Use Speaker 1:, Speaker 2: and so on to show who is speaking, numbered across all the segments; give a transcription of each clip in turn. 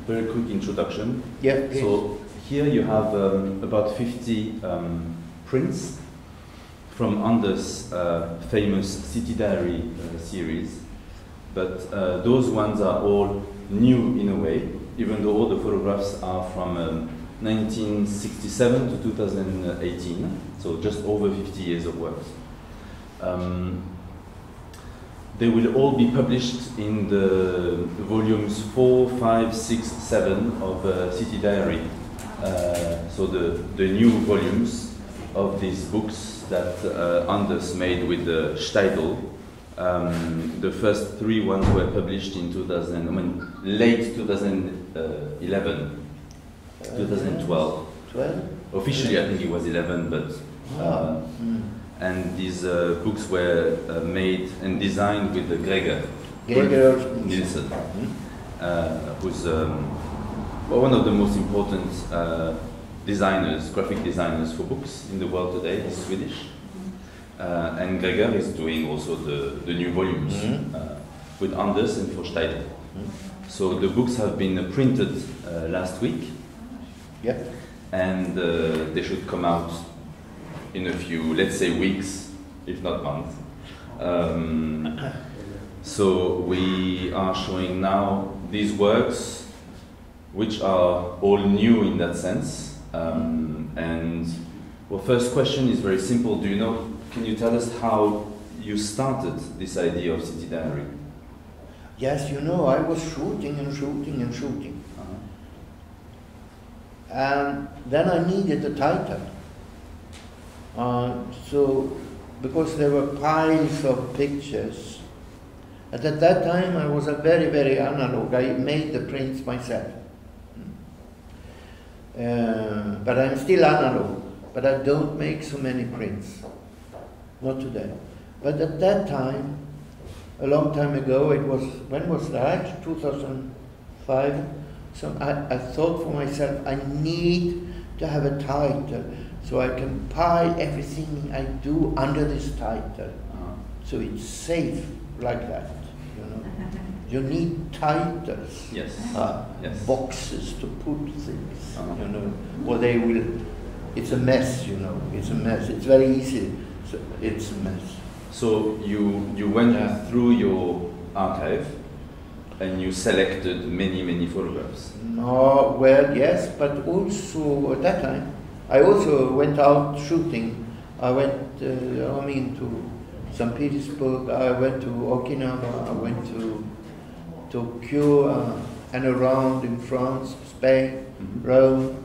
Speaker 1: very quick introduction.
Speaker 2: Yeah, please.
Speaker 1: So here you have about 50 prints from Anders' famous City Diary series, but those ones are all new in a way, even though all the photographs are from 1967 to 2018, so just over 50 years of work. They will all be published in the volumes 4, 5, 6, 7 of City Diary. So the new volumes of these books that Anders made with Steidl. The first 3 ones were published in late 2011, 2012.
Speaker 2: 12?
Speaker 1: Officially, I think it was 11, but. And these books were made and designed with Gregor Nielsen, who's one of the most important designers, graphic designers for books in the world today. He's Swedish. And Gregor is doing also the new volumes with Anders and for Steidl. So the books have been printed last week.
Speaker 2: Yeah.
Speaker 1: And they should come out in a few, let's say, weeks, if not months. So we are showing now these works, which are all new in that sense. And well, first question is very simple. Do you know? Can you tell us how you started this idea of City Diary?
Speaker 2: Yes, you know, I was shooting and shooting and shooting. And then I needed a title. So, because there were piles of pictures. And at that time I was very, very analog. I made the prints myself. But I'm still analog. But I don't make so many prints. Not today. But at that time, a long time ago, it was, when was that? 2005? So I thought for myself, I need to have a title so I can pile everything I do under this title. So it's safe like that, you know. You need titles,
Speaker 1: yes. Yes.
Speaker 2: Boxes to put things, you know, or they will, it's a mess, you know, it's a mess. It's very easy, so it's a mess.
Speaker 1: So you went through your archive and you selected many photographs.
Speaker 2: No, well, yes, but also at that time, I also went out shooting. I went, to St. Petersburg, I went to Okinawa, I went to Tokyo and around in France, Spain, Rome,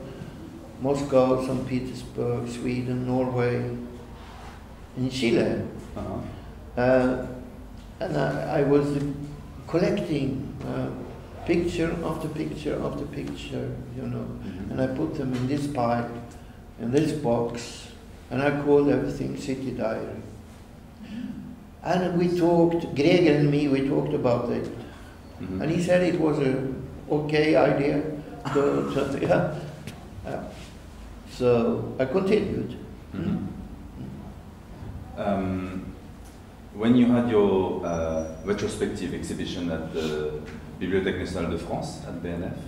Speaker 2: Moscow, St. Petersburg, Sweden, Norway, in Chile. And I was collecting picture after picture after picture, you know, and I put them in this pile, in this box, and I called everything City Diary. And we talked, Gregor and me, we talked about it. And he said it was a okay idea. So I continued.
Speaker 1: When you had your retrospective exhibition at the Bibliothèque Nationale de France at BNF,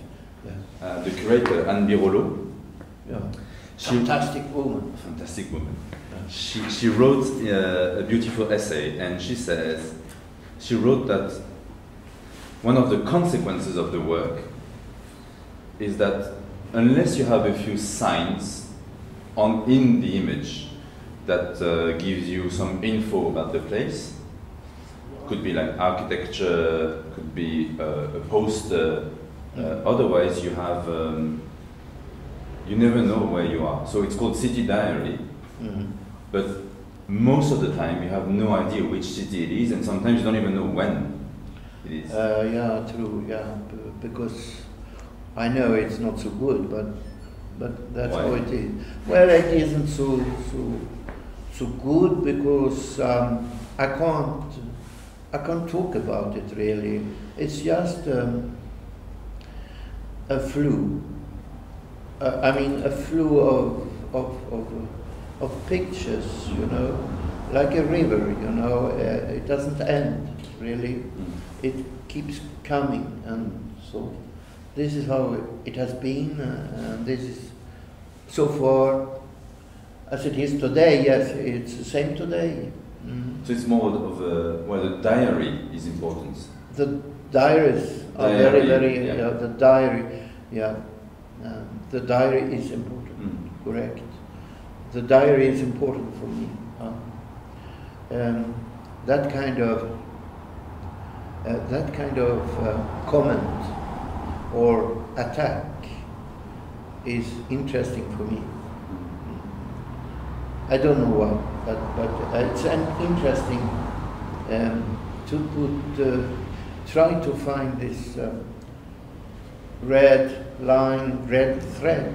Speaker 1: the curator Anne Birolo,
Speaker 2: fantastic woman.
Speaker 1: Fantastic woman. She wrote a beautiful essay, and she says, she wrote that one of the consequences of the work is that unless you have a few signs in the image that gives you some info about the place, could be like architecture, could be a poster, otherwise you have, you never know where you are. So it's called City Diary, but most of the time you have no idea which city it is, and sometimes you don't even know when it is.
Speaker 2: Yeah, true, yeah, because I know it's not so good, but that's
Speaker 1: Why?
Speaker 2: how it is. Well, it isn't so good because I can't talk about it really. It's just a flu. I mean, a flu of pictures, you know, like a river, you know. It doesn't end really. It keeps coming, and so this is how it has been, and this is so far as it is today. Yes, it's the same today.
Speaker 1: So it's more of a, well, the diary is important.
Speaker 2: The diaries are very, the diary, the diary is important, correct. The diary is important for me. That kind of comment or attack is interesting for me. I don't know why, but it's an interesting to try to find this red line, red thread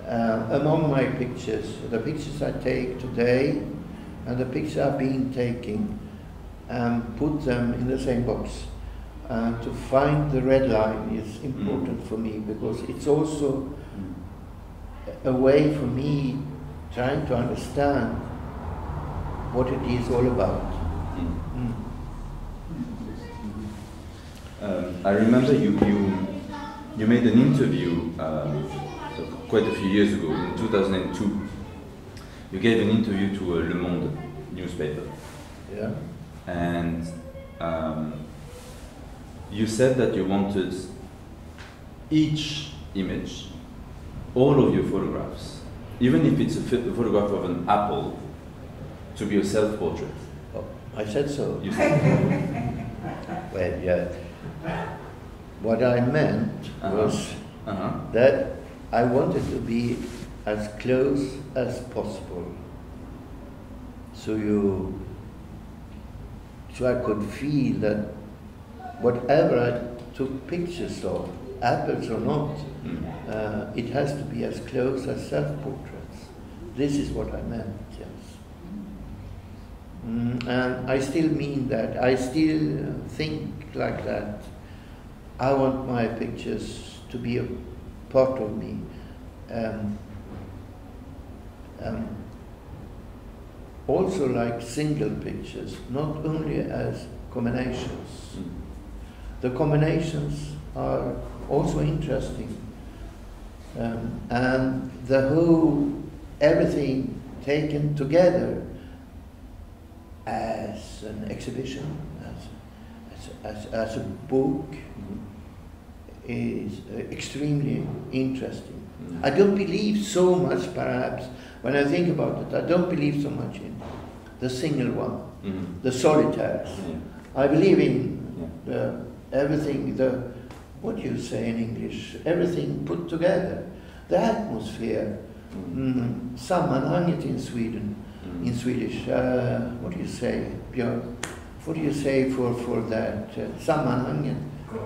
Speaker 2: among my pictures. The pictures I take today and the pictures I've been taking, put them in the same box. To find the red line is important for me, because it's also a way for me trying to understand what it is all about.
Speaker 1: I remember you made an interview quite a few years ago, in 2002. You gave an interview to Le Monde newspaper.
Speaker 2: Yeah.
Speaker 1: And you said that you wanted each image, all of your photographs, even if it's a photograph of an apple, to be a self-portrait.
Speaker 2: Oh, I said so.
Speaker 1: You said
Speaker 2: Well, yeah. What I meant was that I wanted to be as close as possible, so I could feel that whatever I took pictures of, apples or not, it has to be as close as self-portraits. This is what I meant, yes. And I still mean that. I still think like that. I want my pictures to be a part of me. Also like single pictures, not only as combinations. The combinations are also interesting. And the whole, everything taken together as an exhibition, as a book, is extremely interesting. I don't believe so much, perhaps, when I think about it, I don't believe so much in the single one, the solitaires. I believe in everything, what do you say in English, everything put together, the atmosphere, sammanhanget in Sweden, in Swedish, what do you say, Björn? What do you say for that, sammanhanget?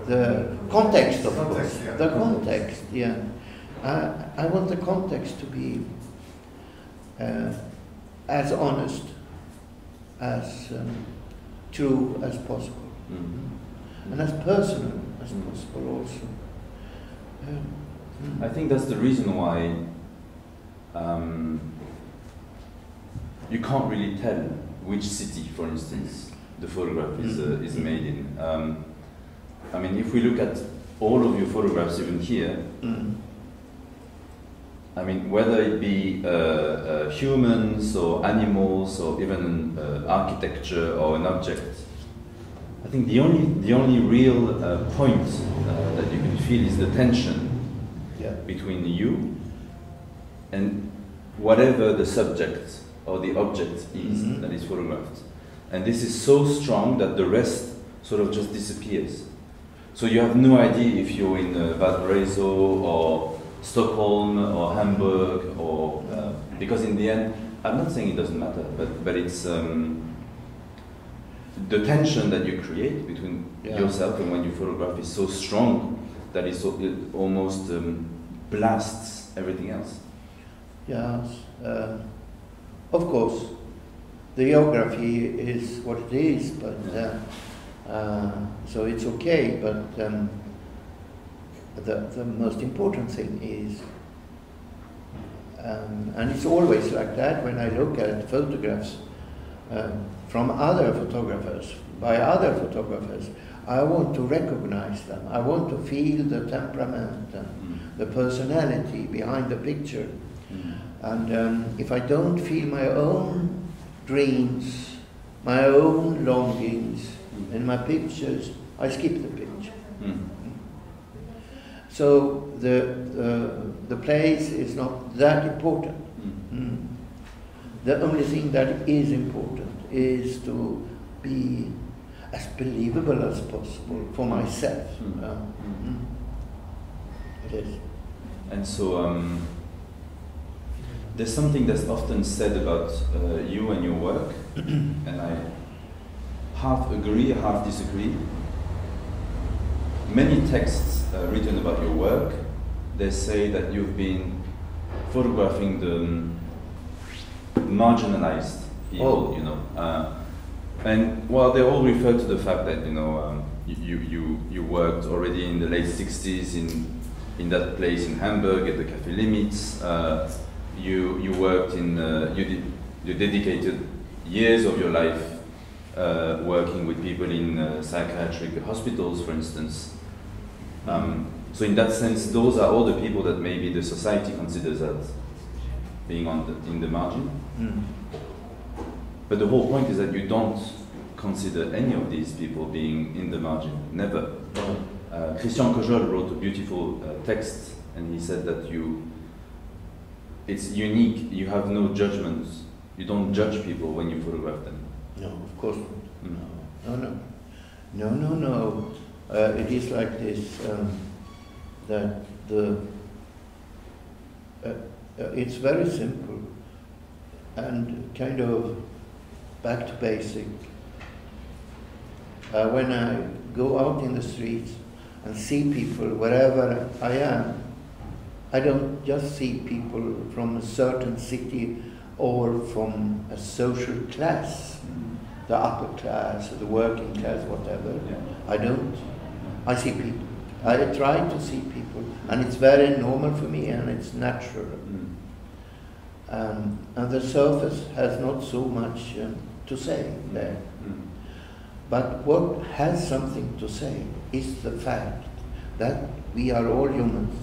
Speaker 2: The context, of course, the context, yeah. I want the context to be as honest, as true as possible, and as personal as possible also.
Speaker 1: I think that's the reason why you can't really tell which city, for instance, the photograph is made in. I mean, if we look at all of your photographs, even here, I mean, whether it be humans or animals or even architecture or an object, I think the only real point that you can feel is the tension between you and whatever the subject or the object is that is photographed. And this is so strong that the rest sort of just disappears. So you have no idea if you're in Valparaiso or Stockholm or Hamburg or because in the end, I'm not saying it doesn't matter, but it's the tension that you create between yourself and when you photograph is so strong that it almost blasts everything else.
Speaker 2: Yes, of course, the geography is what it is, but so it's okay. But the most important thing is, and it's always like that when I look at photographs, from other photographers, by other photographers, I want to recognize them. I want to feel the temperament and the personality behind the picture. And if I don't feel my own dreams, my own longings in my pictures, I skip the picture. So the place is not that important. The only thing that is important is to be as believable as possible for myself. It is.
Speaker 1: And so there's something that's often said about you and your work, and I half agree, half disagree. Many texts written about your work, they say that you've been photographing the marginalized people, you know. And well, they all refer to the fact that, you know, you worked already in the late 60s in that place in Hamburg at the Café Limits. You worked in, you dedicated years of your life working with people in psychiatric hospitals, for instance. So in that sense, those are all the people that maybe the society considers as being in the margin. But the whole point is that you don't consider any of these people being in the margin, never. Christian Cojol wrote a beautiful text, and he said that it's unique, you have no judgments, you don't judge people when you photograph them.
Speaker 2: No, of course not. No. It is like this, that it's very simple and kind of back to basic. When I go out in the streets and see people wherever I am, I don't just see people from a certain city or from a social class, the upper class or the working class, whatever. I don't. I see people. I try to see people, and it's very normal for me, and it's natural. And the surface has not so much to say there. But what has something to say is the fact that we are all humans.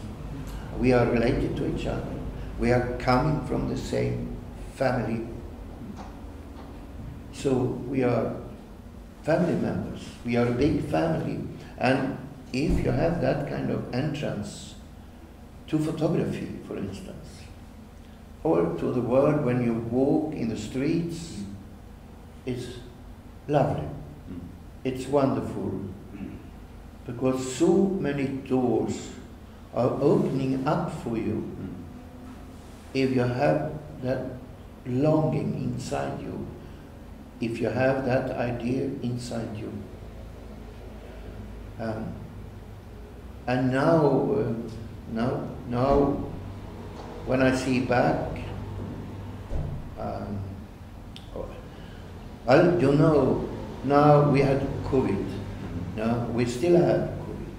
Speaker 2: We are related to each other. We are coming from the same family. So we are family members. We are a big family. And if you have that kind of entrance to photography, for instance, or to the world when you walk in the streets, it's lovely. It's wonderful. Because so many doors are opening up for you if you have that longing inside you, if you have that idea inside you. And now, when I see back, well, you know, now we had COVID. Now we still have COVID.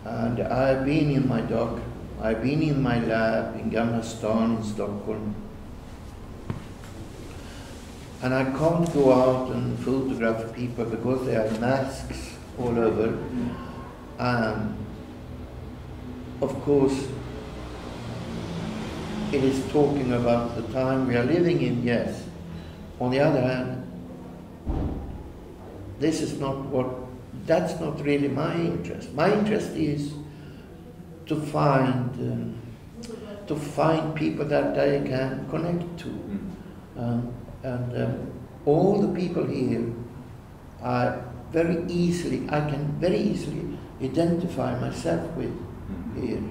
Speaker 2: And I've been in my dock, I've been in my lab in Gamla Stan in Stockholm. And I can't go out and photograph people because they have masks all over. Of course, it is talking about the time we are living in, yes. On the other hand, that's not really my interest. My interest is to find people that I can connect to. All the people here I can very easily identify myself with here.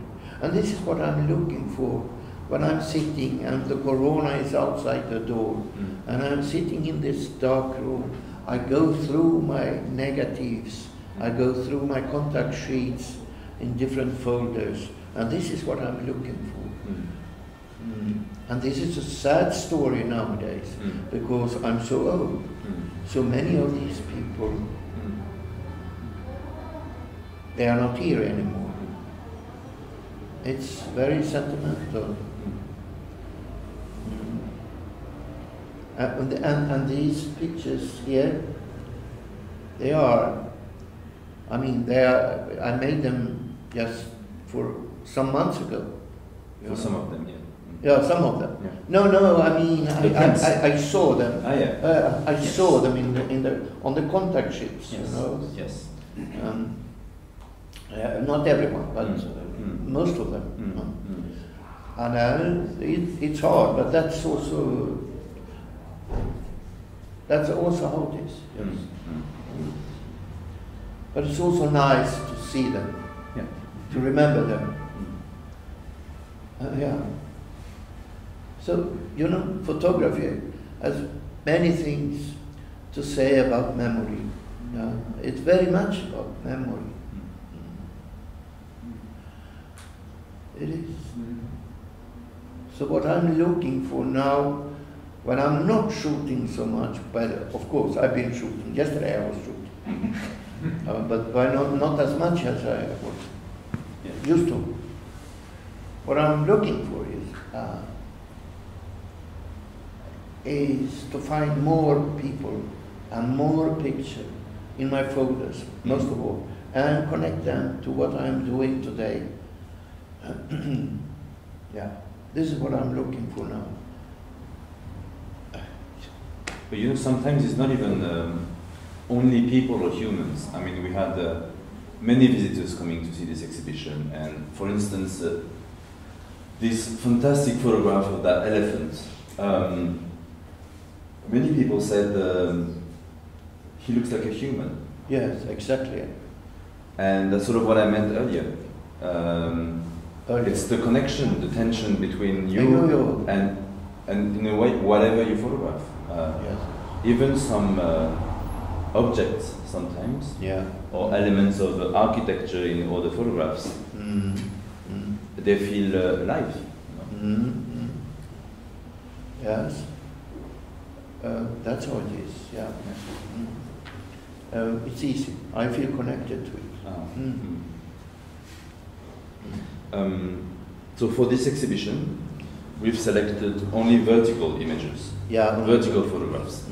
Speaker 2: And this is what I'm looking for when I'm sitting and the corona is outside the door and I'm sitting in this dark room. I go through my negatives, I go through my contact sheets in different folders, and this is what I'm looking for. And this is a sad story nowadays, because I'm so old. So many of these people, they are not here anymore. It's very sentimental. And these pictures here, they are, I mean, I made them just for some months ago.
Speaker 1: For some of them, yeah.
Speaker 2: Yeah, some of them.
Speaker 1: Yeah.
Speaker 2: No, I mean, I saw them.
Speaker 1: Ah, yeah.
Speaker 2: I saw them on the contact sheets,
Speaker 1: Yes.
Speaker 2: you know.
Speaker 1: Yes.
Speaker 2: Not everyone, but most of them. And it's hard, but that's also how it is. Yes. But it's also nice to see them,
Speaker 1: Yeah.
Speaker 2: to remember them. Yeah. So, you know, photography has many things to say about memory. It's very much about memory. It is. So what I'm looking for now, when I'm not shooting so much, well, of course, I've been shooting. Yesterday I was shooting. But not as much as I was used to. What I'm looking for is to find more people and more pictures in my folders, most of all, and connect them to what I'm doing today. Yeah, this is what I'm looking for now.
Speaker 1: But you know, sometimes it's not even only people or humans. I mean, we had many visitors coming to see this exhibition, and for instance, this fantastic photograph of that elephant. Many people said he looks like a human.
Speaker 2: Yes, exactly.
Speaker 1: And that's sort of what I meant earlier. It's the connection, the tension between you and in a way, whatever you photograph.
Speaker 2: Yes.
Speaker 1: Even some objects sometimes, or elements of architecture in all the photographs, they feel alive. You know?
Speaker 2: Yes. That's how it is, yeah. It's easy. I feel connected to it.
Speaker 1: So for this exhibition, we've selected only vertical images, vertical photographs,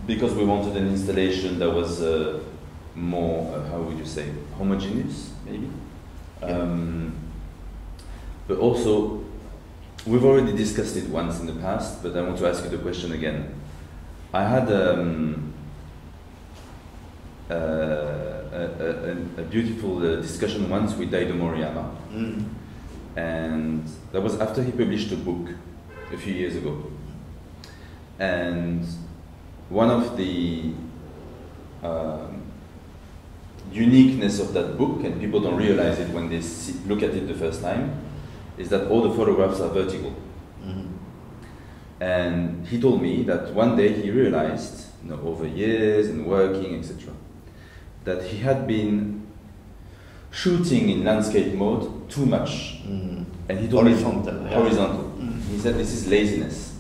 Speaker 1: because we wanted an installation that was more, how would you say, homogeneous, maybe? But also, we've already discussed it once in the past, but I want to ask you the question again. I had a beautiful discussion once with Daido Moriyama, and that was after he published a book a few years ago. And one of the uniqueness of that book, and people don't realize it when they look at it the first time, is that all the photographs are vertical. And he told me that one day he realized, you know, over years and working, etc., that he had been shooting in landscape mode too much. And he told
Speaker 2: horizontal.
Speaker 1: me horizontal. He said this is laziness.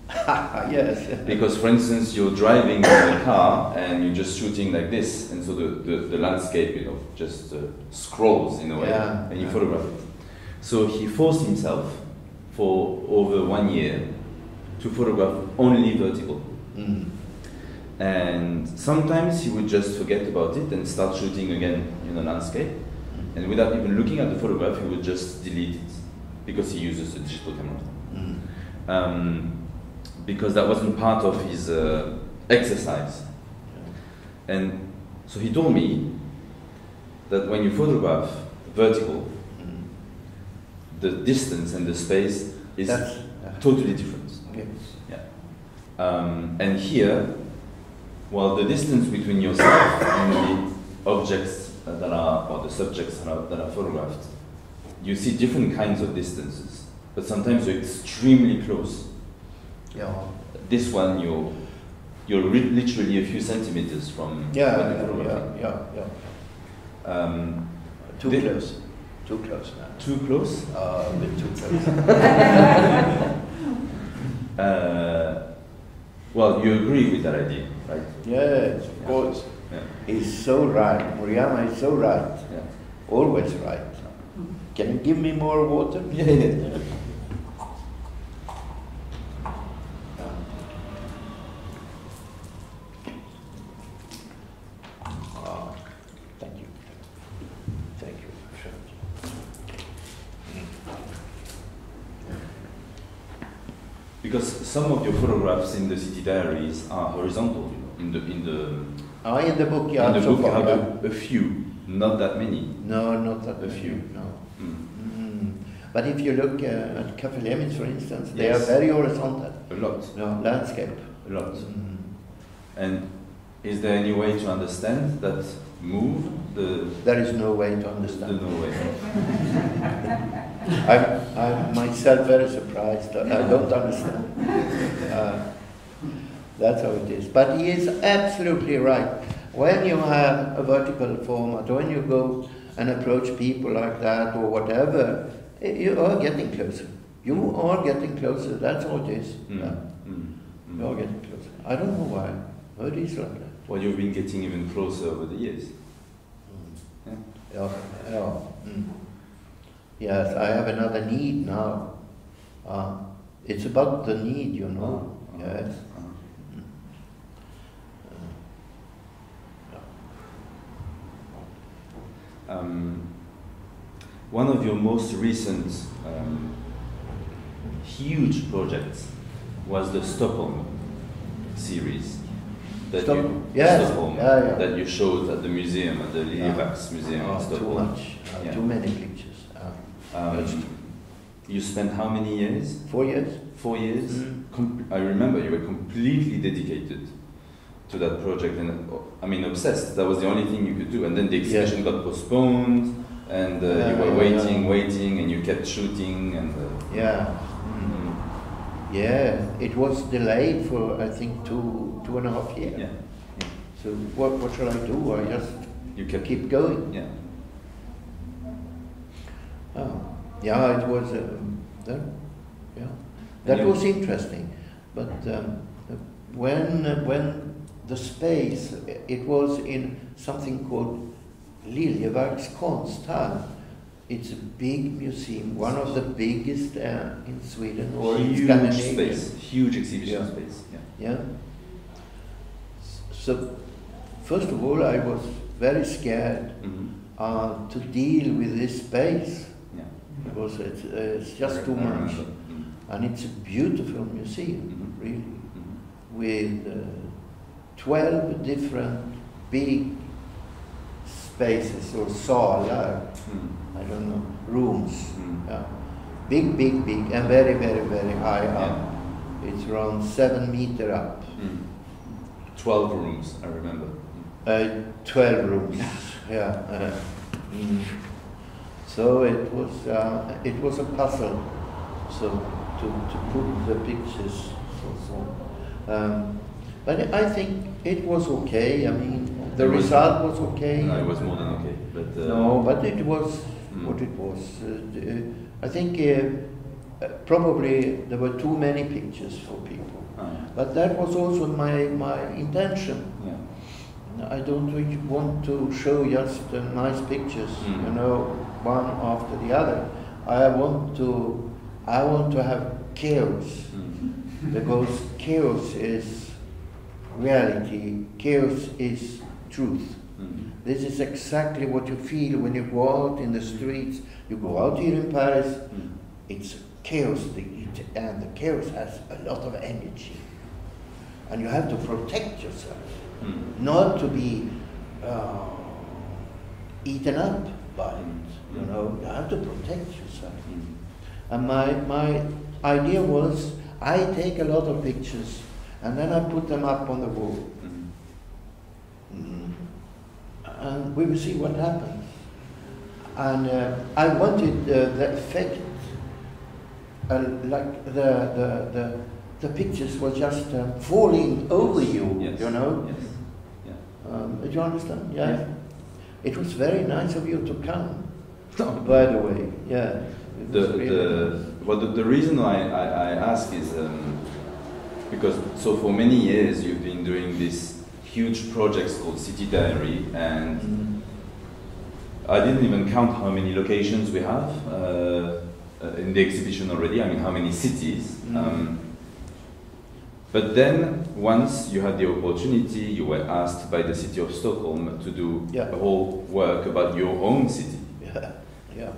Speaker 2: Yes.
Speaker 1: Because, for instance, you're driving in a car and you're just shooting like this, and so the landscape, you know, just scrolls in a way, and you photograph it. So he forced himself for over 1 year to photograph only vertical. And sometimes he would just forget about it and start shooting again in the landscape. And without even looking at the photograph, he would just delete it because he uses a digital camera. Because that wasn't part of his exercise. And so he told me that when you photograph vertical, the distance and the space is totally different.
Speaker 2: Yes.
Speaker 1: And here, well, the distance between yourself and the objects that are, or the subjects that are photographed, you see different kinds of distances, but sometimes you're extremely close. This one, you're literally a few centimeters from what you're photographing.
Speaker 2: Too close. Too close now.
Speaker 1: Too close?
Speaker 2: A bit too close.
Speaker 1: Well, you agree with that idea, right?
Speaker 2: Yes, of course. He's so right. Moriyama is so right. Always right. Can you give me more water?
Speaker 1: because some of your photographs in the city diaries are horizontal. You know, in
Speaker 2: the book, yeah.
Speaker 1: In the
Speaker 2: so
Speaker 1: book, you
Speaker 2: far,
Speaker 1: have a few, not that many.
Speaker 2: No, not that
Speaker 1: a
Speaker 2: many,
Speaker 1: few.
Speaker 2: no.
Speaker 1: Mm.
Speaker 2: But if you look at Café Lemis, for instance, they
Speaker 1: Yes.
Speaker 2: are very horizontal.
Speaker 1: A lot.
Speaker 2: No, landscape.
Speaker 1: A lot. And is there any way to understand that move?
Speaker 2: There is no way to
Speaker 1: The
Speaker 2: understand.
Speaker 1: no way.
Speaker 2: I'm myself very surprised. I don't understand. That's how it is. But he is absolutely right. When you have a vertical format, when you go and approach people like that or whatever, you are getting closer. You are getting closer. That's all it is. Yeah. You are getting closer. I don't know why. But it is like that.
Speaker 1: Well, you've been getting even closer over the years. Yeah.
Speaker 2: Yeah. Yes, I have another need now. It's about the need, you know. Yes.
Speaker 1: One of your most recent huge projects was the Stockholm series that that you showed at the museum, at the Liljevalchs Museum in Stockholm.
Speaker 2: Too much, too many pictures.
Speaker 1: You spent how many years?
Speaker 2: 4 years.
Speaker 1: 4 years? I remember you were completely dedicated to that project, and I mean obsessed. That was the only thing you could do. And then the exhibition got postponed, and you were waiting, and you kept shooting, and
Speaker 2: yeah, it was delayed for I think two and a half years.
Speaker 1: Yeah.
Speaker 2: So what shall I do? I just keep going.
Speaker 1: Yeah.
Speaker 2: Yeah, it was that was interesting, but when the space, it was in something called Liljevalchs Konsthall. It's a big museum, one of the biggest in Sweden or in Scandinavia.
Speaker 1: Huge exhibition space.
Speaker 2: Yeah. So, first of all, I was very scared to deal with this space because it's just too much, and it's a beautiful museum, really, with 12 different big spaces or salar, I don't know, rooms. Big, and very, very, very high up. It's around 7 meters up.
Speaker 1: 12 rooms, I remember.
Speaker 2: 12 rooms, So it was a puzzle. So to put the pictures also. But I think it was okay. I mean, the result was okay.
Speaker 1: No, it was more than okay. But
Speaker 2: no, but it was what it was. I think probably there were too many pictures for people. But that was also my intention. I don't really want to show just nice pictures, you know, one after the other. I want to have chaos, because chaos is reality. Chaos is truth. This is exactly what you feel when you go out in the streets. You go out here in Paris, it's chaos, and the chaos has a lot of energy. And you have to protect yourself, not to be eaten up by it. You know, you have to protect yourself. And my idea was, I take a lot of pictures and then I put them up on the wall. And we will see what happens. And I wanted the effect, like the pictures were just falling over you, you know. Do you understand? Yeah. It was very nice of you to come, by the way. Yeah.
Speaker 1: The reason I ask is because for many years you've been doing this huge projects called City Diary, and I didn't even count how many locations we have in the exhibition already. I mean, how many cities. But then, once you had the opportunity, you were asked by the city of Stockholm to do a whole work about your own city.
Speaker 2: Yeah.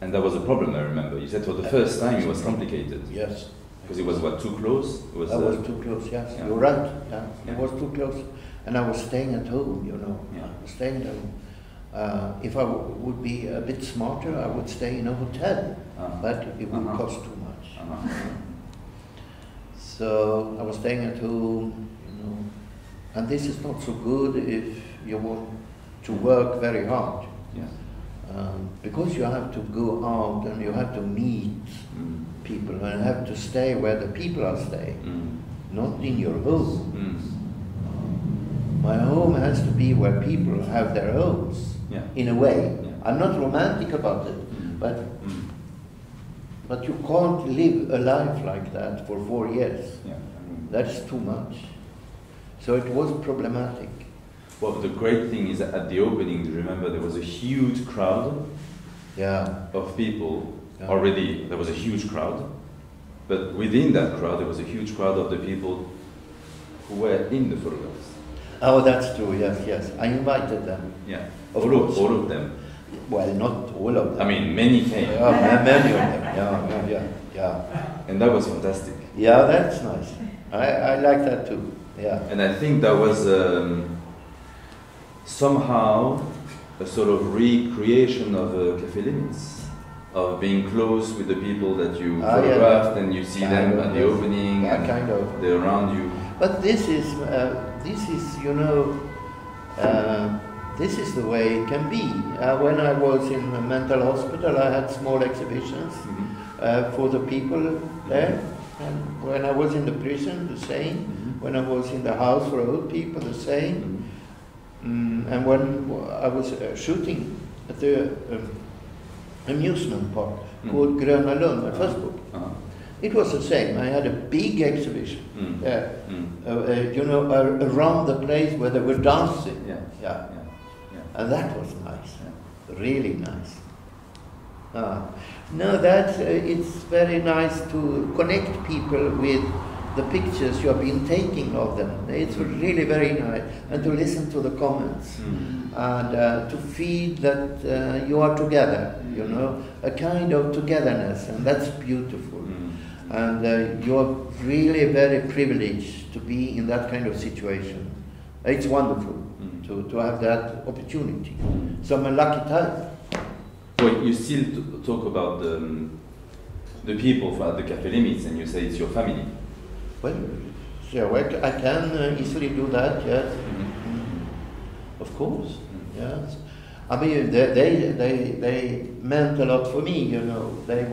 Speaker 1: And that was a problem, I remember. You said for the first time it was complicated.
Speaker 2: Yes.
Speaker 1: Because it was what, too close? It was,
Speaker 2: I was too close, yes.
Speaker 1: Yeah.
Speaker 2: You're right. Yeah.
Speaker 1: Yeah.
Speaker 2: It was too close. And I was staying at home, you know.
Speaker 1: Yeah.
Speaker 2: I was staying at home. If I would be a bit smarter, I would stay in a hotel. But it would cost too much. So I was staying at home, you know. And this is not so good if you want to work very hard.
Speaker 1: Yeah.
Speaker 2: Because you have to go out and you have to meet people and have to stay where the people are staying, not in your home. My home has to be where people have their homes, in a way.
Speaker 1: Yeah.
Speaker 2: I'm not romantic about it, but you can't live a life like that for 4 years.
Speaker 1: Yeah.
Speaker 2: That's too much. So it was problematic.
Speaker 1: Well, the great thing is that at the opening, remember, there was a huge crowd of people.
Speaker 2: Yeah.
Speaker 1: Already, there was a huge crowd. But within that crowd, there was a huge crowd of the people who were in the photographs.
Speaker 2: Oh, that's true, yes. I invited them.
Speaker 1: Yeah,
Speaker 2: Of
Speaker 1: all
Speaker 2: course.
Speaker 1: of them.
Speaker 2: Well, not all of them.
Speaker 1: I mean, many came.
Speaker 2: Many of them, yeah.
Speaker 1: And that was fantastic.
Speaker 2: Yeah, that's nice. I like that too, yeah.
Speaker 1: And I think that was somehow a sort of recreation of Café Limits, of being close with the people that you photographed, and you see them at the opening, and
Speaker 2: kind of.
Speaker 1: they're around you.
Speaker 2: But this is, you know, this is the way it can be. When I was in a mental hospital, I had small exhibitions for the people there. And when I was in the prison, the same. When I was in the house for old people, the same. And when I was shooting at the amusement park called Gröna Lund, my first book, it was the same. I had a big exhibition there, you know, around the place where they were dancing. Yeah. And that was nice, really nice. No, that's, it's very nice to connect people with the pictures you have been taking of them. It's really very nice. And to listen to the comments. And to feel that you are together, you know, a kind of togetherness, and that's beautiful. And you are really very privileged to be in that kind of situation. It's wonderful to have that opportunity. So I'm a lucky type.
Speaker 1: Well, you still talk about the people at the Café Limits, and you say it's your family.
Speaker 2: Well, so I can easily do that, yes. Of course, yes. I mean, they meant a lot for me, you know. They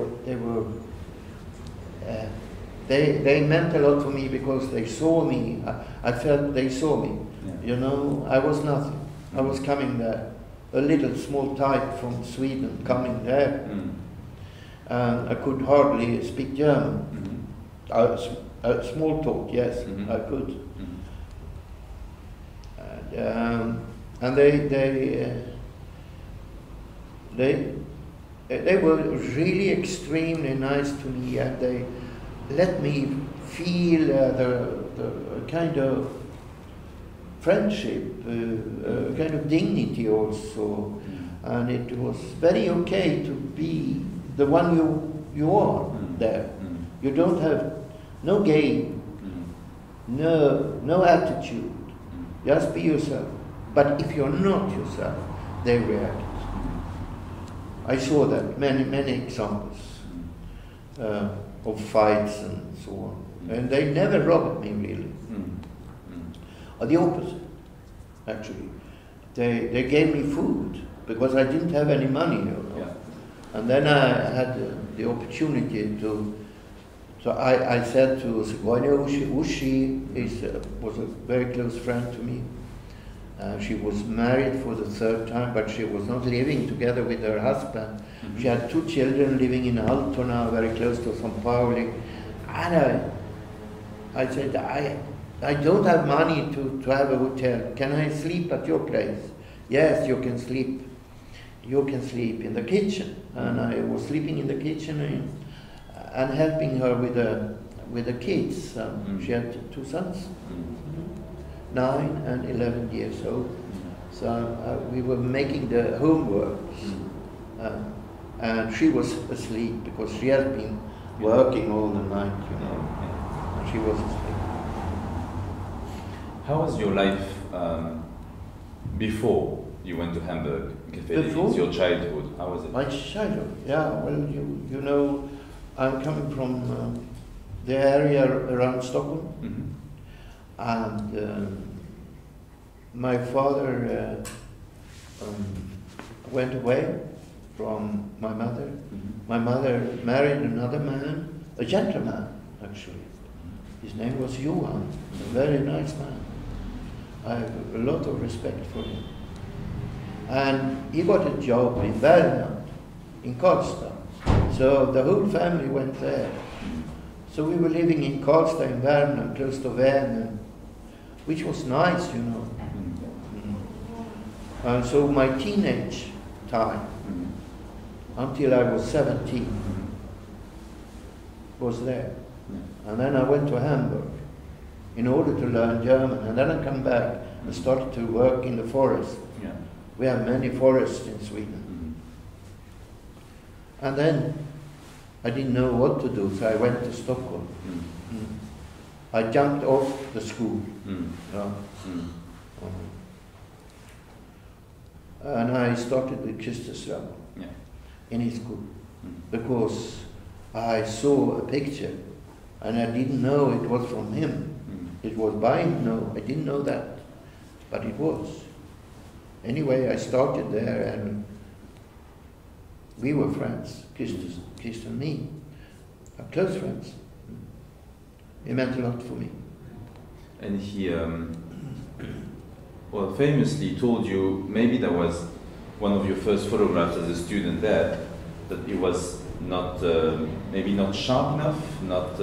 Speaker 2: meant a lot for me because they saw me. I felt they saw me. You know, I was nothing. I was coming there. A little small type from Sweden coming there. And I could hardly speak German. Small talk, yes, I could. And they were really extremely nice to me, and they let me feel the kind of friendship, kind of dignity also, and it was very okay to be the one you are there. You don't have no game, no attitude. Just be yourself. But if you're not yourself, they react. I saw that many examples of fights and so on, and they never robbed me really. Or the opposite, actually. They gave me food because I didn't have any money, you know. And then I had the opportunity to. So I said to Sigonia Ushi was a very close friend to me. She was married for the third time, but she was not living together with her husband. She had 2 children living in Altona, very close to São Paulo. And I said, I don't have money to have a hotel. Can I sleep at your place? Yes, you can sleep. You can sleep in the kitchen. And I was sleeping in the kitchen and helping her with the kids. She had 2 sons, 9 and 11 years old. So we were making the homework, and she was asleep because she had been working all the night, you know. And she was asleep.
Speaker 1: How was your life before you went to Hamburg? Before? Your childhood, how was it?
Speaker 2: My childhood, yeah. Well, you know, I'm coming from the area around Stockholm, and my father went away from my mother. My mother married another man, a gentleman actually. His name was Johan, a very nice man. I have a lot of respect for him. And he got a job in Värmland, in Karlstad. So the whole family went there. So we were living in Karlstad in Värmland, close to Vänern, which was nice, you know. And so my teenage time, until I was 17, was there. And then I went to Hamburg in order to learn German. And then I come back and started to work in the forest. We have many forests in Sweden. And then I didn't know what to do, so I went to Stockholm. I jumped off the school. And I started with Christer Ström in his school, because I saw a picture and I didn't know it was from him. It was by him, no, I didn't know that, but it was. Anyway, I started there and we were friends, Christer and me, close friends. He meant a lot for me.
Speaker 1: And he, well, famously told you, maybe that was one of your first photographs as a student there, that it was not, maybe not sharp enough, not...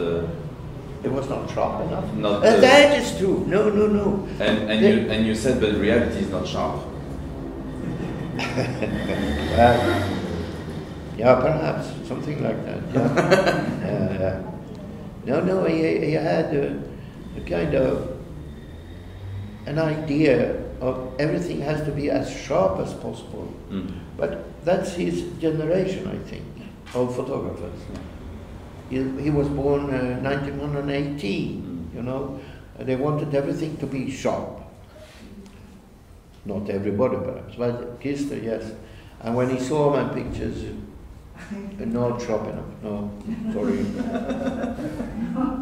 Speaker 2: It was not sharp enough?
Speaker 1: Not,
Speaker 2: that is true, no.
Speaker 1: And you said, but reality is not sharp.
Speaker 2: Yeah, perhaps, something like that. Yeah. No, he had a kind of an idea of everything has to be as sharp as possible. But that's his generation, I think, of photographers. He was born 1918, you know. They wanted everything to be sharp. Not everybody, perhaps, but Christer, yes. And when he saw my pictures, not sharp enough. No, sorry.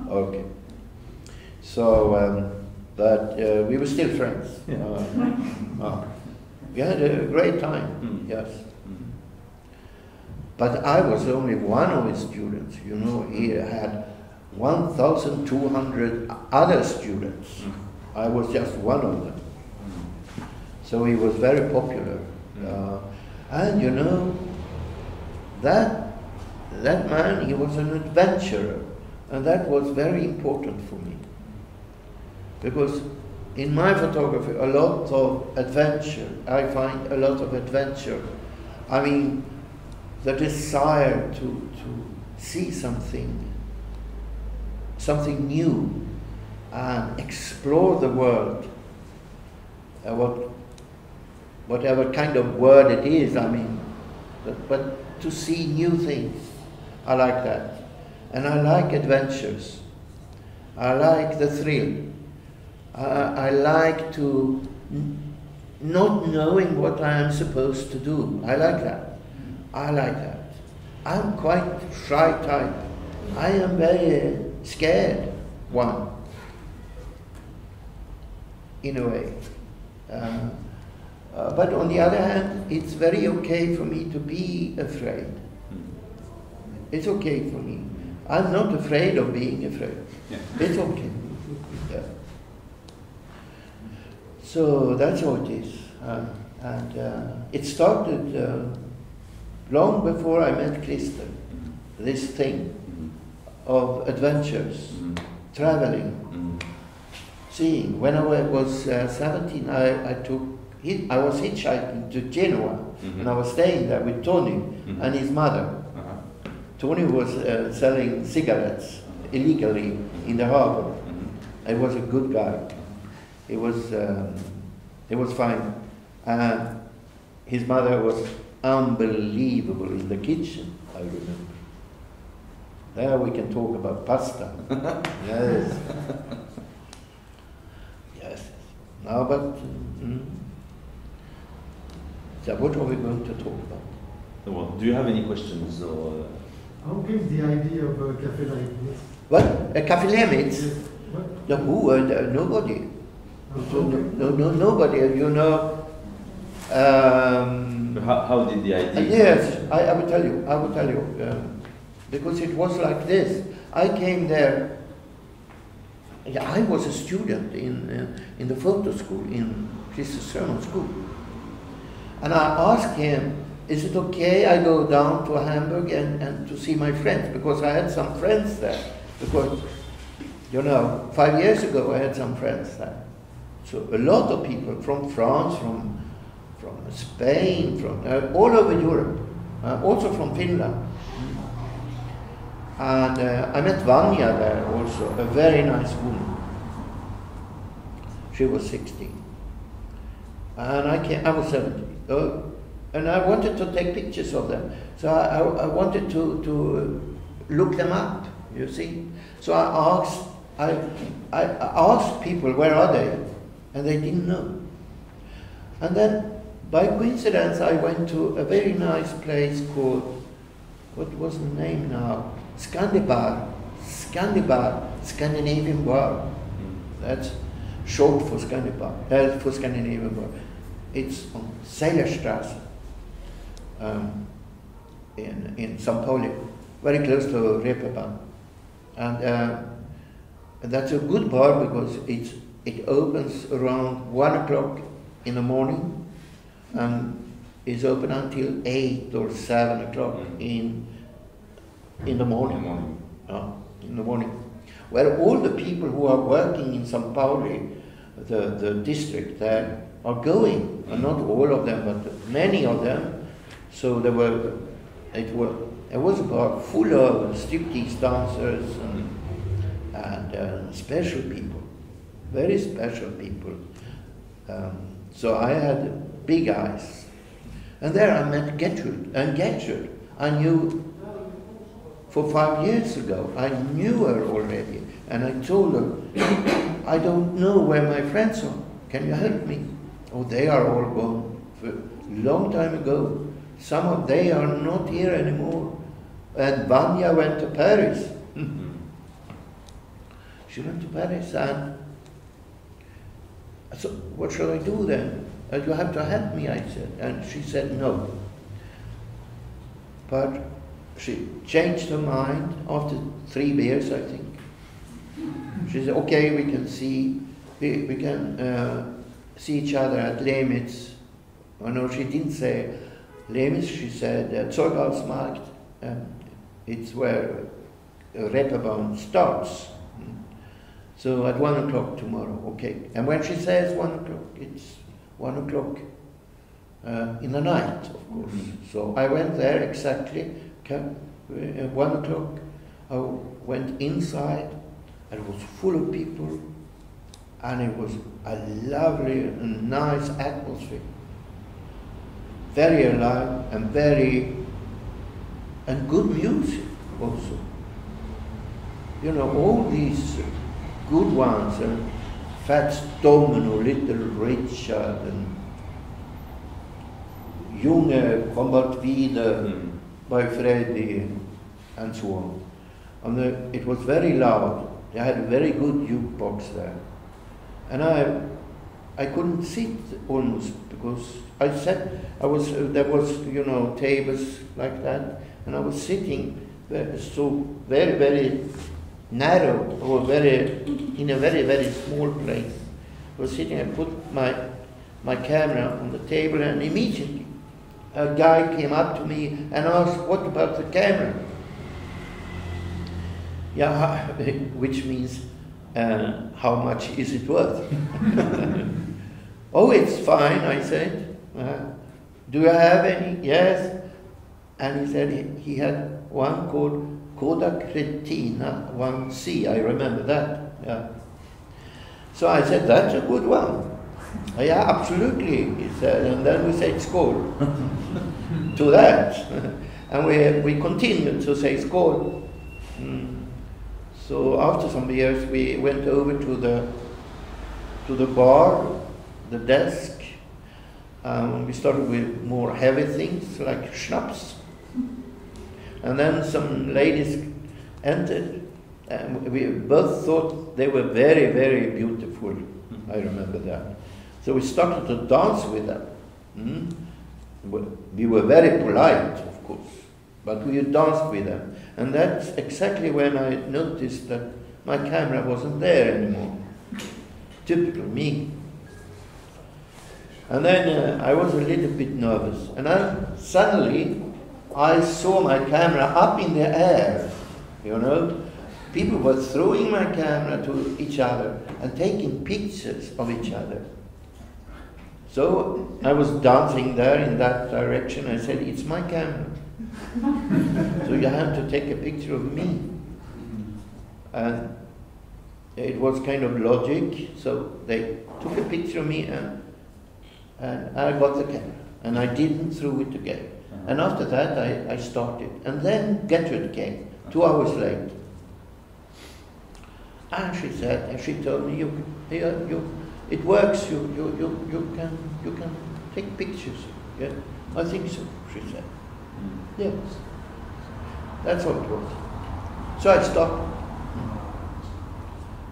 Speaker 2: Okay. So, but we were still friends. We had a great time, yes. But I was only one of his students, you know. He had 1,200 other students. I was just one of them. So he was very popular. And you know, that man, he was an adventurer. And that was very important for me. Because in my photography, a lot of adventure, I find a lot of adventure. I mean, the desire to see something new and explore the world, whatever kind of word it is, I mean, but to see new things, I like that. And I like adventures. I like the thrill. I like to not knowing what I am supposed to do. I like that. I'm quite shy type. I am very scared one, in a way. But on the other hand, it's very okay for me to be afraid. It's okay for me. I'm not afraid of being afraid. It's okay. Yeah. So that's how it is. And it started long before I met Christer. This thing of adventures, traveling, seeing. When I was 17, I was hitchhiking to Genoa, and I was staying there with Tony and his mother. Tony was selling cigarettes illegally in the harbor. He was a good guy. He was fine. His mother was unbelievable in the kitchen, I remember. There we can talk about pasta. Yes. Yes. No, but so what are we going to talk about?
Speaker 1: Well, do you have any questions or?
Speaker 3: How came the idea of a cafe like this?
Speaker 2: What? A Café Lemitz?
Speaker 3: Yes. What?
Speaker 2: No, who? Nobody. Nobody. You know.
Speaker 1: How did the idea?
Speaker 2: Yes, I will tell you. I will tell you. Because it was like this. I came there. Yeah, I was a student in the photo school, in Christus Sermon School. And I asked him, is it okay I go down to Hamburg and to see my friends? Because I had some friends there. Because, 5 years ago I had some friends there. So a lot of people from France, from Spain, from all over Europe, also from Finland. And I met Vanya there also, a very nice woman. She was 16. And I was 17. And I wanted to take pictures of them. So I wanted to look them up, you see. So I asked people, where are they? And they didn't know. And then, by coincidence, I went to a very nice place called, what was the name now? Skandibar, Scandinavian Bar. That's short for Skandibar, for Scandinavian Bar. It's on Seilerstrasse in St. Pauli, very close to Reeperbahn. And that's a good bar because it opens around 1 o'clock in the morning and is open until 8 or 7 o'clock in the morning. In the morning. Where all the people who are working in St. Pauli, the district there, are going. And not all of them, but many of them. So it was a bar full of striptease dancers and special people, very special people. So I had big eyes. And there I met Gertrude. And Gertrude, I knew for 5 years ago. I knew her already. And I told her, I don't know where my friends are. Can you help me? Oh, they are all gone for a long time ago. They are not here anymore. And Vanya went to Paris. She went to Paris, and so what shall I do then? You have to help me, I said. And she said no. But she changed her mind after 3 beers, I think. She said, okay, we can see each other at Lemitz. Oh no, she didn't say Lemitz, she said Zorgalsmarkt. It's where Reeperbahn starts. So at 1 o'clock tomorrow, okay. And when she says 1 o'clock, it's 1 o'clock in the night, of course. So I went there exactly at 1 o'clock. I went inside, and it was full of people, and it was a lovely and nice atmosphere. Very alive and good music also. All these good ones, and Fats Domino, Little Richard, and Junge kommt wieder by Freddie, and so on. And it was very loud. They had a very good jukebox there. And I couldn't sit almost because there was tables like that, and I was sitting so very, very narrow, or in a very, very small place. I was sitting, I put my camera on the table, and immediately a guy came up to me and asked, what about the camera? Yeah, which means, how much is it worth? Oh, it's fine, I said. Do you have any? Yes. And he said he had one called Kodak Retina 1C, I remember that. Yeah. So I said, that's a good one. Yeah, absolutely, he said. And then we said skål to that. And we continued to say skål. So after some years, we went over to the bar, the desk. We started with more heavy things like schnapps. And then some ladies entered, and we both thought they were very, very beautiful. I remember that. So we started to dance with them. We were very polite, of course, but we danced with them. And that's exactly when I noticed that my camera wasn't there anymore. Typical me. And then I was a little bit nervous. And then suddenly I saw my camera up in the air, you know. People were throwing my camera to each other and taking pictures of each other. So I was dancing there in that direction. I said, it's my camera. So you have to take a picture of me. And it was kind of logic. So they took a picture of me and I got the camera. And I didn't throw it again. And after that I started. And then Gertrude came, 2 hours late. And she said, and she told me, it works, you can take pictures. Yeah, I think so, she said. Yes. That's all it was. So I stopped.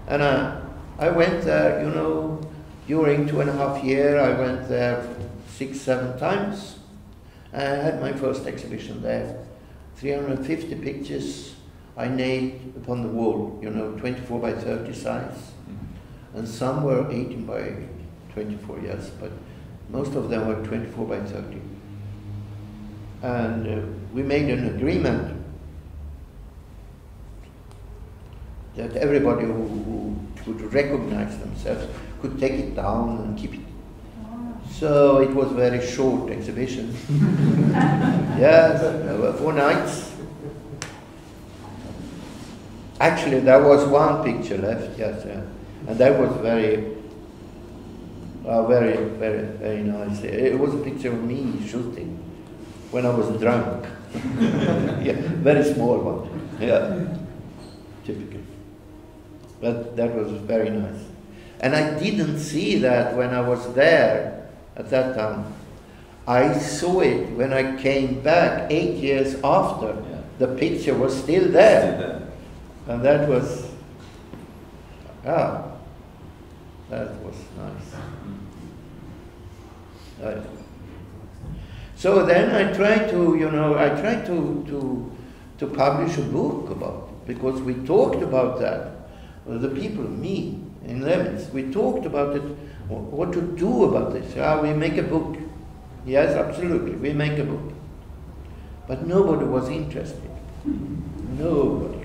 Speaker 2: And I went there, you know, during 2.5 years, I went there 6, 7 times. I had my first exhibition there. 350 pictures I nailed upon the wall, you know, 24 by 30 size. And some were 18 by 24, yes, but most of them were 24 by 30. And we made an agreement that everybody who could recognize themselves could take it down and keep it. So it was a very short exhibition. Yes, there were 4 nights. Actually, there was 1 picture left, yes, yeah. And that was very, very nice. It was a picture of me shooting when I was drunk. Yeah, very small one. Yeah, typical. But that was very nice. And I didn't see that when I was there at that time. I saw it when I came back 8 years after.
Speaker 1: Yeah.
Speaker 2: The picture was still there. And that was, that was nice. So then I tried to, you know, to publish a book about it, because we talked about that. The people, me, in Lemons, we talked about it, what to do about this. We make a book. Yes, absolutely, we make a book. But nobody was interested. Nobody.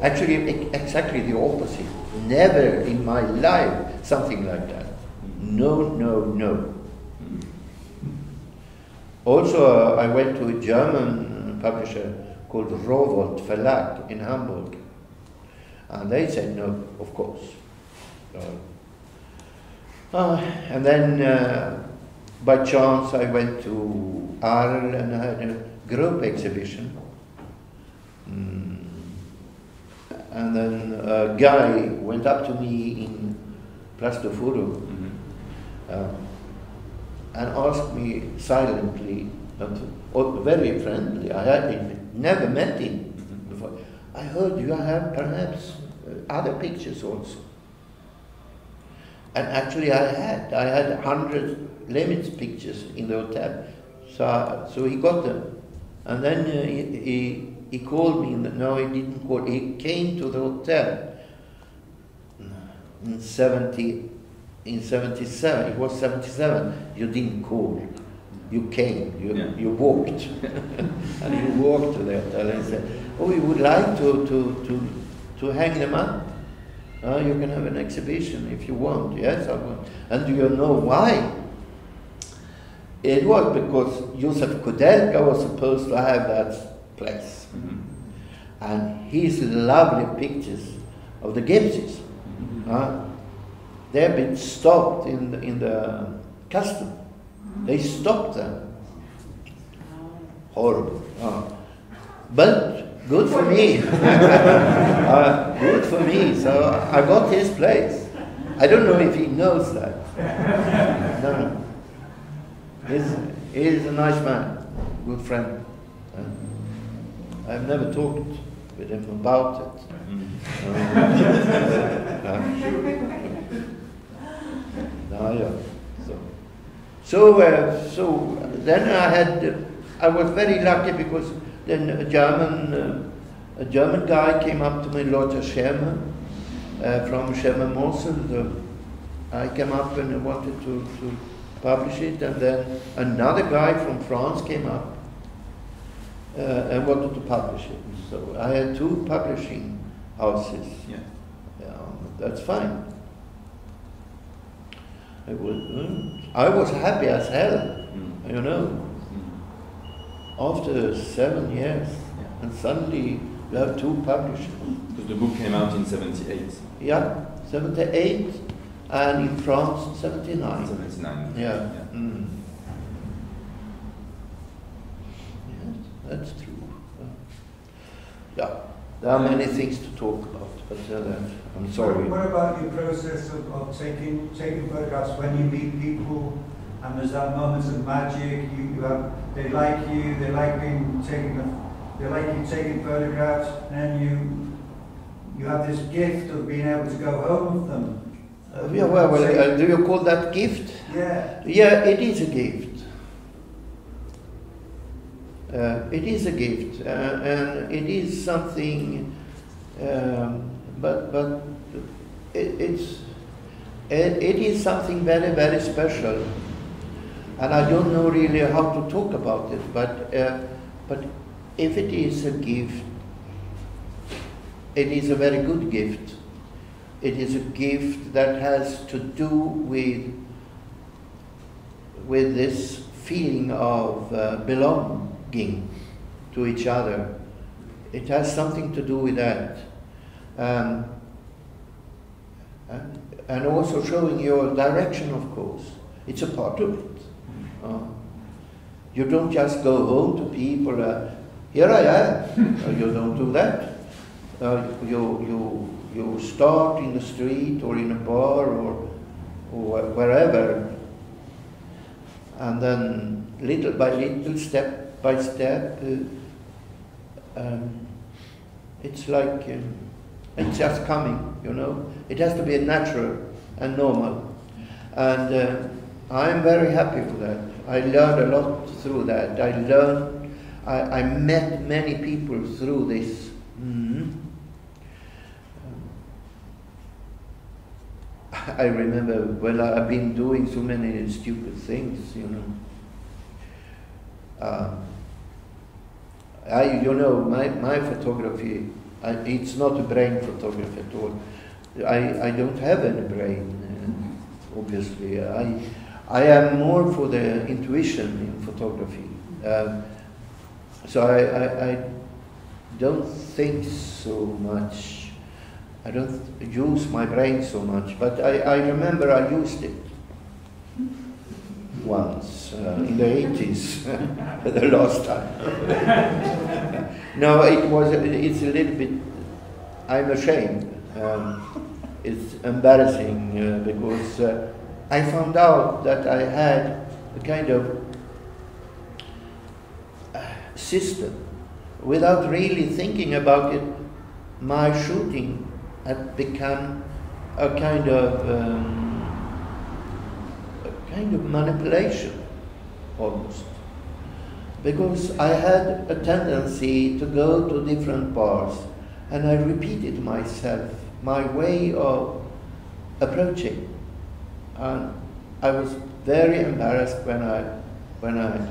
Speaker 2: Actually, exactly the opposite. Never in my life something like that. No, no, no. Also, I went to a German publisher called Rowohlt Verlag in Hamburg. And they said no, of course. And then, by chance, I went to Arles and I had a group exhibition. And then a guy went up to me in Place de Fourrure and asked me silently, very friendly, I had never met him before. I heard you have perhaps other pictures also. And actually I had 100 Lemons pictures in the hotel. So he got them. And then he called me, no, he didn't call, he came to the hotel in 77, it was 77, you didn't call, you came, you walked, and you walked to the hotel and said, oh, you would like to hang them up? You can have an exhibition if you want. Yes, I want. And do you know why? It was because Josef Kudelka was supposed to have that place. And his lovely pictures of the gypsies, they have been stopped in the custom. They stopped them. Horrible. But Good for me. Good for me. So I got his place. I don't know if he knows that. No. He's a nice man, good friend. I've never talked with him about it. So then I was very lucky because then a German guy came up to me, Lothar Schermer, from Schermer Mosel. I came up and wanted to publish it, and then another guy from France came up and wanted to publish it. So I had 2 publishing houses.
Speaker 1: Yeah.
Speaker 2: That's fine. I was happy as hell, you know. After 7 years, and suddenly you have 2 publishers.
Speaker 1: Because the book came out in 78.
Speaker 2: Yeah, 78, and in France 79.
Speaker 1: 79.
Speaker 2: Yeah.
Speaker 1: Yeah.
Speaker 2: Yes, that's true. Yeah, there are many things to talk about, but I'm sorry.
Speaker 4: What about your process of taking photographs when you meet people, and there's that moment of magic? They like you, they like you taking photographs, and you have this gift of being able to go home with them.
Speaker 2: Do you call that gift?
Speaker 4: Yeah.
Speaker 2: Yeah, it is a gift. It is a gift, and it is something, but it is something very, very special, and I don't know really how to talk about it. But if it is a gift, it is a very good gift. It is a gift that has to do with this feeling of belonging to each other. It has something to do with that. And also showing your direction, of course. It's a part of it. You don't just go home to people, here I am. You don't do that. You start in the street or in a bar or wherever, and then little by little, step by step, it's like it's just coming, you know. It has to be natural and normal, and I'm very happy with that. I learned a lot through that. I met many people through this. I remember when I've been doing so many stupid things, you know. My photography, it's not a brain photography at all. I don't have any brain, obviously. I am more for the intuition in photography. So I don't think so much. I don't use my brain so much, but I remember I used it once in the 80s, the last time. No, it's a little bit, I'm ashamed. It's embarrassing because I found out that I had a kind of system. Without really thinking about it, my shooting had become a kind of manipulation, almost, because I had a tendency to go to different bars, and I repeated myself, my way of approaching, and I was very embarrassed when I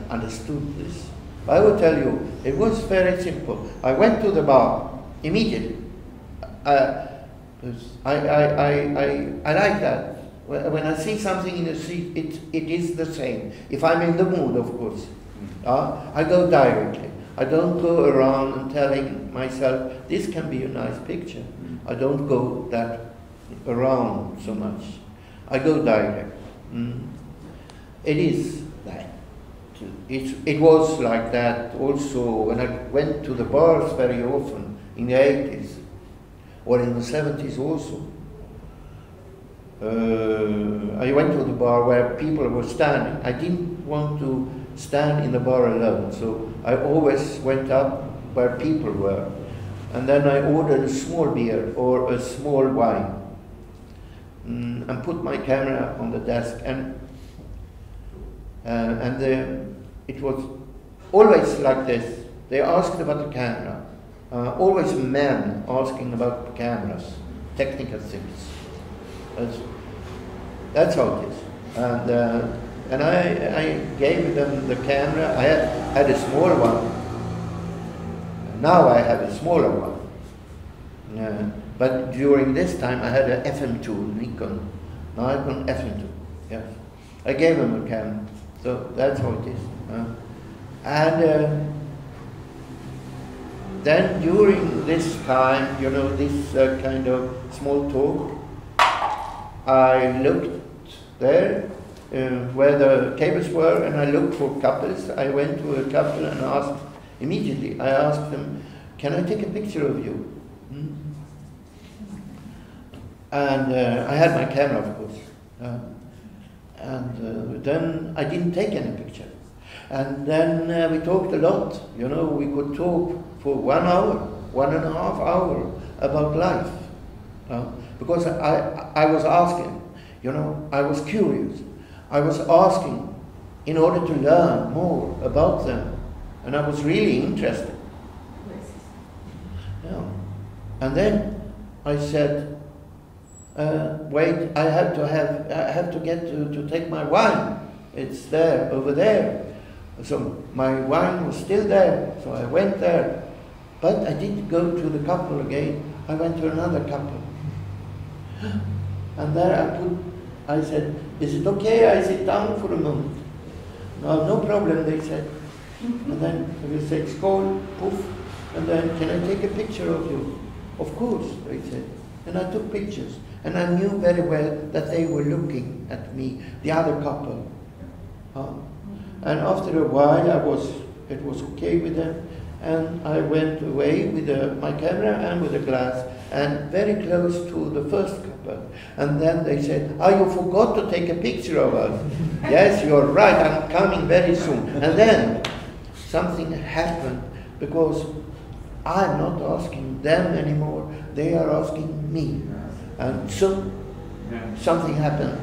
Speaker 2: understood this. I will tell you, it was very simple. I went to the bar immediately. I like that. When I see something in the street, it is the same. If I'm in the mood, of course, I go directly. I don't go around and telling myself, this can be a nice picture. I don't go that around so much. I go direct. It is that. it was like that also when I went to the bars very often in the 80s or in the 70s also. I went to the bar where people were standing. I didn't want to stand in the bar alone, so I always went up where people were. And then I ordered a small beer or a small wine and put my camera on the desk. It was always like this. They asked about the camera. Always men asking about cameras, technical things. That's how it is. And I gave them the camera. I had a small one. Now I have a smaller one. But during this time I had an FM2, Nikon FM2. Yes. I gave them a camera. So that's how it is. Then during this time, this kind of small talk, I looked there where the tables were, and I looked for couples. I went to a couple and asked them, "Can I take a picture of you?" And I had my camera, of course. Then I didn't take any picture. And then we talked a lot. We could talk for 1 hour, 1.5 hours about life. Because I was asking, I was curious. I was asking in order to learn more about them. And I was really interested. Yeah. And then I said, wait, I have to get to take my wine. It's there, over there. So my wine was still there, so I went there. But I didn't go to the couple again. I went to another couple. And there I said, "Is it okay I sit down for a moment?" No problem, they said. And then we said, "Skål, poof." And then, "Can I take a picture of you?" "Of course," they said. And I took pictures. And I knew very well that they were looking at me, the other couple. And after a while, it was okay with them. And I went away with my camera and with the glass, and very close to the first couple. And then they said, "You forgot to take a picture of us." "Yes, you're right, I'm coming very soon." And then something happened, because I'm not asking them anymore, they are asking me. And so something happened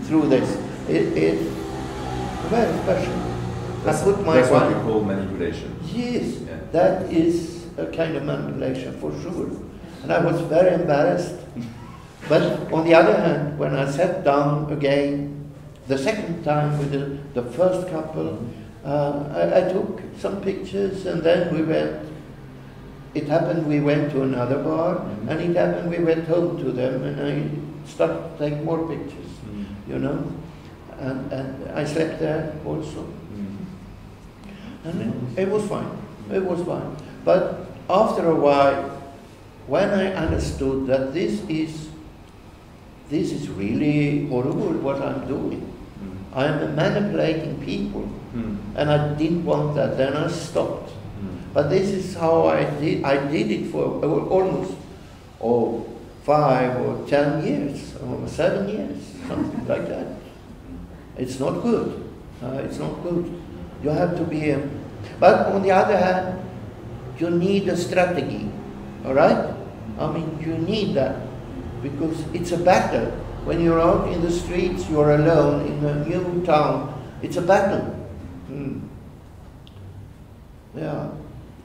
Speaker 2: through this. It's very special.
Speaker 1: That's
Speaker 2: I put my
Speaker 1: what we call manipulation.
Speaker 2: Yes,
Speaker 1: Yeah.
Speaker 2: that is a kind of manipulation for sure. And I was very embarrassed. But on the other hand, when I sat down again, the second time with the first couple, I took some pictures, and then we went. It happened we went to another bar, and it happened we went home to them, and I started to take more pictures, and I slept there also. And it was fine. It was fine. But after a while, when I understood that this is really horrible what I'm doing, I'm manipulating people, and I didn't want that, then I stopped. But this is how I did it for almost 5 or 10 years, or 7 years, something like that. It's not good. It's not good. You have to be, but on the other hand, you need a strategy, all right? I mean, you need that, because it's a battle. When you're out in the streets, you're alone in a new town, it's a battle. Yeah,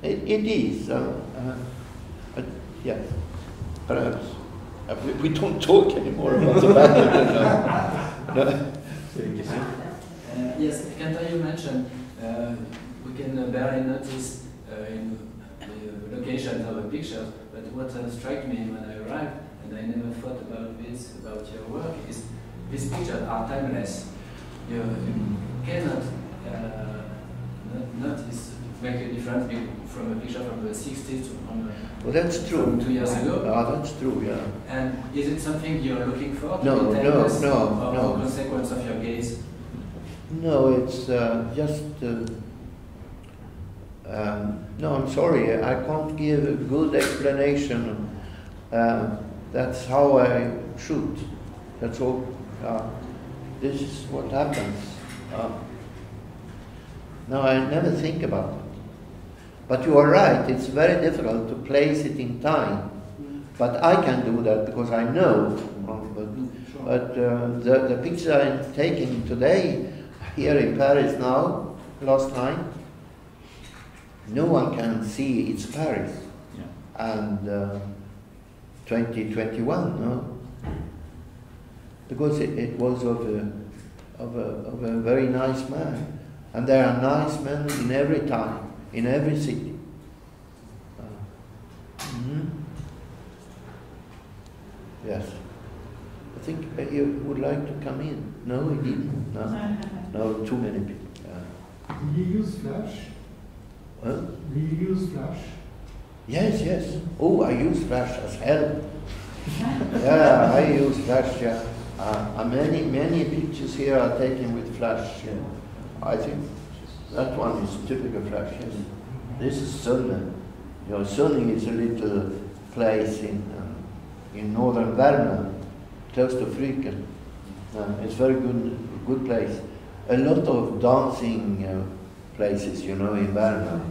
Speaker 2: it is. Yes, perhaps. We don't talk anymore about the battle.
Speaker 5: Yes, Kantar, you mentioned we can barely notice in the locations of the pictures, but what struck me when I arrived, and I never thought about this, about your work, is these pictures are timeless. You cannot notice, make a difference from a picture from the 60s to
Speaker 2: well, that's true.
Speaker 5: From 2 years ago.
Speaker 2: That's true, yeah.
Speaker 5: And is it something you're looking for?
Speaker 2: No,
Speaker 5: to be timeless,
Speaker 2: no.
Speaker 5: Or consequence of your gaze?
Speaker 2: No, it's just. No, I'm sorry, I can't give a good explanation. That's how I shoot. That's all. This is what happens. No, I never think about it. But you are right, it's very difficult to place it in time. But I can do that because I know. But the picture I'm taking today, here in Paris now, last night, no one can see it's Paris. Yeah. And 2021, no? Because it was of a very nice man. And there are nice men in every time, in every city. Yes. I think he would like to come in. No, he didn't. No, too many people.
Speaker 3: Do you use Flash?
Speaker 2: Huh?
Speaker 3: Do you use Flash?
Speaker 2: Yes, yes. Oh, I use Flash as hell. Yeah, I use Flash, yeah. Many pictures here are taken with Flash. Yeah. I think that one is typical Flash. Yes. This is Sunne. You know, Sunne is a little place in northern Värmland, close to Fryken. It's very good place. A lot of dancing places, you know, in Värmland.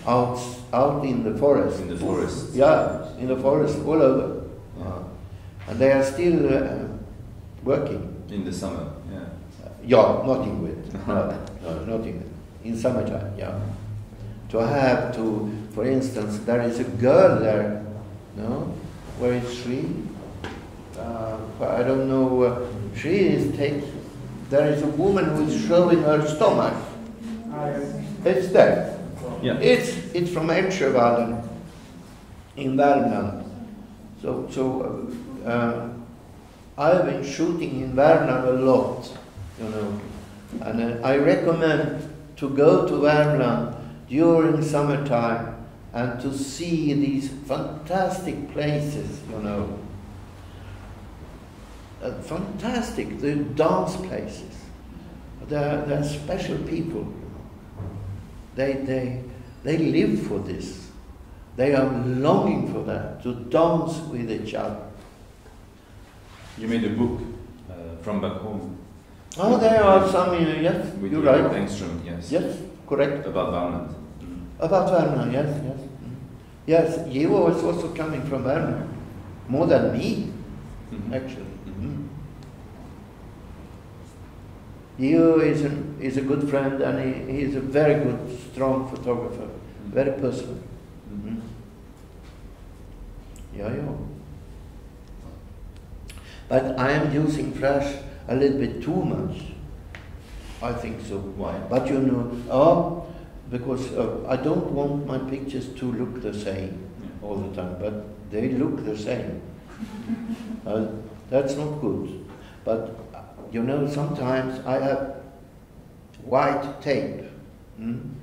Speaker 2: Out in the forest.
Speaker 1: In the forest.
Speaker 2: Yeah, in the forest, all over. And they are still working.
Speaker 1: In the summer, yeah.
Speaker 2: Yeah, not in winter. No, not in summertime, yeah. To have to, for instance, there is a girl there, no? Where is she? I don't know. She is there is a woman who is showing her stomach. It's there.
Speaker 1: Yeah.
Speaker 2: It's from Älvsjövallen in Värmland. So I've been shooting in Värmland a lot, you know, and I recommend to go to Värmland during summertime and to see these fantastic places, you know. Fantastic, the dance places. They're special people. They live for this. They are longing for that, to dance with each other.
Speaker 1: You made a book from back home.
Speaker 2: Oh, there are some, yes,
Speaker 1: with
Speaker 2: you're right.
Speaker 1: Engström, yes.
Speaker 2: Yes, correct.
Speaker 1: About Värmland.
Speaker 2: About Värmland, yes, yes. Yes, Geo is also coming from Värmland. More than me, actually. Geo is a good friend, and he is a very good, strong photographer. Very personal. Yeah. But I am using Flash a little bit too much. I think so.
Speaker 1: Why?
Speaker 2: But you know, because I don't want my pictures to look the same all the time, but they look the same. That's not good. But you know, sometimes I have white tape, and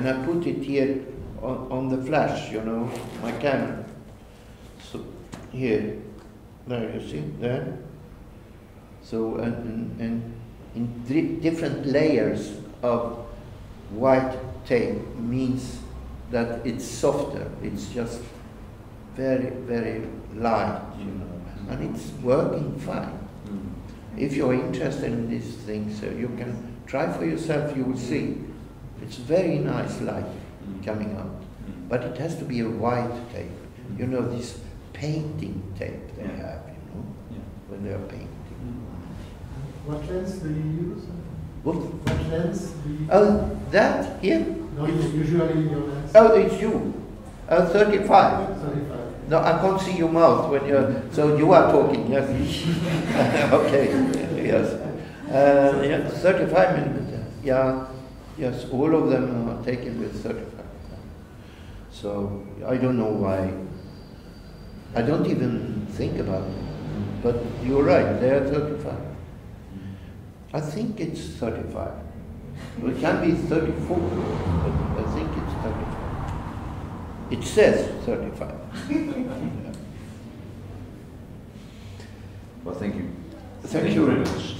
Speaker 2: I put it here on the flash, you know, my camera. So here, there you see, there. So and in different layers of white tape means that it's softer. It's just very, very light, you know, and it's working fine. If you're interested in these things, you can try for yourself. You will see it's very nice light coming out, but it has to be a white tape. You know, this painting tape they have, you know, when they are painting.
Speaker 3: What lens do you use?
Speaker 2: What?
Speaker 3: What lens do you use?
Speaker 2: Oh, that here?
Speaker 3: No, usually your lens.
Speaker 2: Oh, it's you. 35.
Speaker 3: 35.
Speaker 2: No, I can't see your mouth when you're. So you are talking, yes? Okay, yes. Yeah, 35 millimeter. Yeah, yes. All of them are taken with 35. So I don't know why. I don't even think about it. But you're right. They are 35. I think it's 35. It can be 34, but I think it's 35. It says 35.
Speaker 1: Well, thank you.
Speaker 2: Thank you very much.